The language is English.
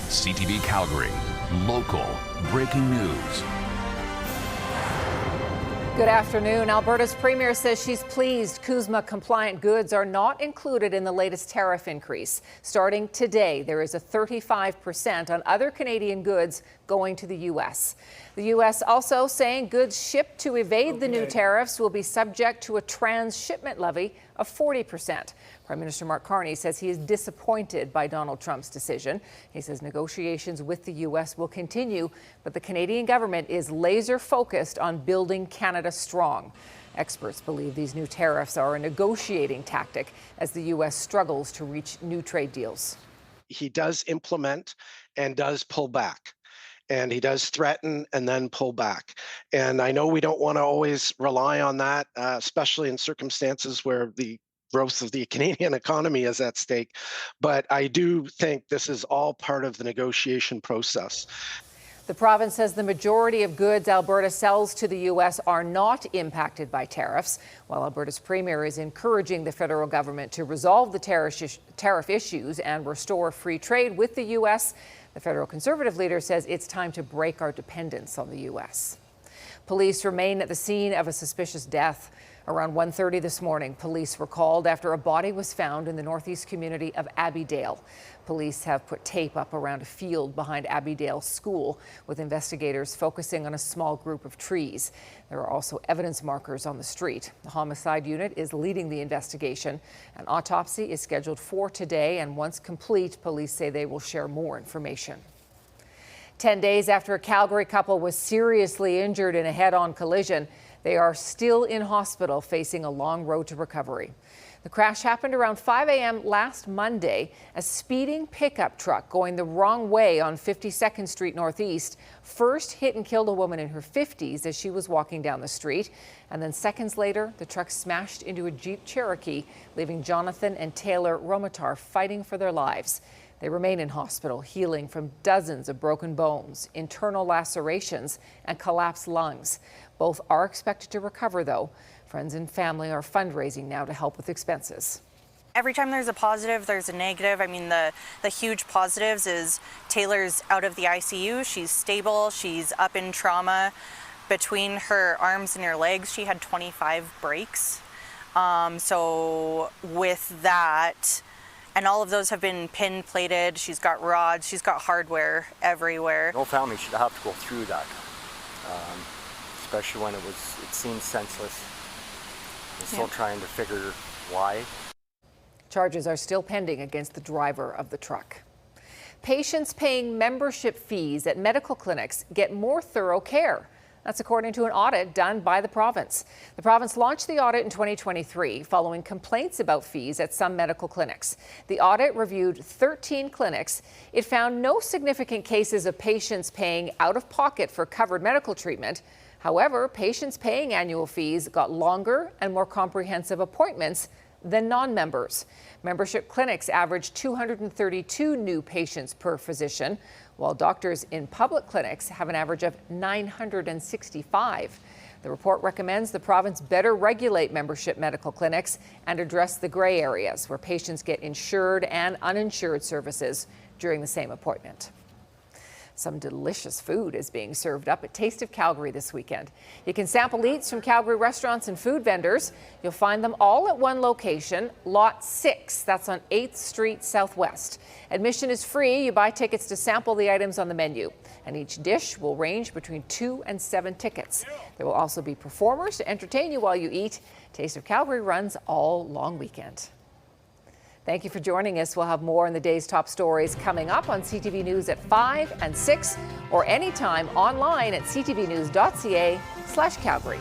CTV Calgary, local breaking news. Good afternoon. Alberta's Premier says she's pleased CUSMA-compliant goods are not included in the latest tariff increase. Starting today, there is a 35% on other Canadian goods going to the U.S. The U.S. also saying goods shipped to evade the new tariffs will be subject to a transshipment levy of 40%. Prime Minister Mark Carney says he is disappointed by Donald Trump's decision. He says negotiations with the U.S. will continue, but the Canadian government is laser focused on building Canada strong. Experts believe these new tariffs are a negotiating tactic as the U.S. struggles to reach new trade deals. He does implement and does pull back. And he does threaten and then pull back. And I know we don't want to always rely on that, especially in circumstances where the growth of the Canadian economy is at stake. But I do think this is all part of the negotiation process. The province says the majority of goods Alberta sells to the U.S. are not impacted by tariffs, while Alberta's Premier is encouraging the federal government to resolve the tariff issues and restore free trade with the U.S. The federal Conservative leader says it's time to break our dependence on the U.S. Police remain at the scene of a suspicious death. Around 1:30 this morning, police were called after a body was found in the northeast community of Abbeydale. Police have put tape up around a field behind Abbeydale School, with investigators focusing on a small group of trees. There are also evidence markers on the street. The homicide unit is leading the investigation. An autopsy is scheduled for today, and once complete, police say they will share more information. 10 days after a Calgary couple was seriously injured in a head-on collision, they are still in hospital facing a long road to recovery. The crash happened around 5 a.m. last Monday. A speeding pickup truck going the wrong way on 52nd Street Northeast first hit and killed a woman in her 50s as she was walking down the street. And then seconds later, the truck smashed into a Jeep Cherokee, leaving Jonathan and Taylor Romatar fighting for their lives. They remain in hospital, healing from dozens of broken bones, internal lacerations, and collapsed lungs. Both are expected to recover, though. Friends and family are fundraising now to help with expenses. Every time there's a positive, there's a negative. I mean, the huge positives is Taylor's out of the ICU. She's stable. She's up in trauma. Between her arms and her legs, she had 25 breaks. So with that, and all of those have been pin plated. She's got rods. She's got hardware everywhere. No family should have to go through that, especially when it seemed senseless. We're still trying to figure why. Charges are still pending against the driver of the truck. Patients paying membership fees at medical clinics get more thorough care. That's according to an audit done by the province. The province launched the audit in 2023 following complaints about fees at some medical clinics. The audit reviewed 13 clinics. It found no significant cases of patients paying out of pocket for covered medical treatment. However, patients paying annual fees got longer and more comprehensive appointments than non-members. Membership clinics averaged 232 new patients per physician, while doctors in public clinics have an average of 965. The report recommends the province better regulate membership medical clinics and address the gray areas where patients get insured and uninsured services during the same appointment. Some delicious food is being served up at Taste of Calgary this weekend. You can sample eats from Calgary restaurants and food vendors. You'll find them all at one location, Lot 6. That's on 8th Street Southwest. Admission is free. You buy tickets to sample the items on the menu. And each dish will range between 2 and 7 tickets. There will also be performers to entertain you while you eat. Taste of Calgary runs all long weekend. Thank you for joining us. We'll have more on the day's top stories coming up on CTV News at 5 and 6 or anytime online at ctvnews.ca/Calgary.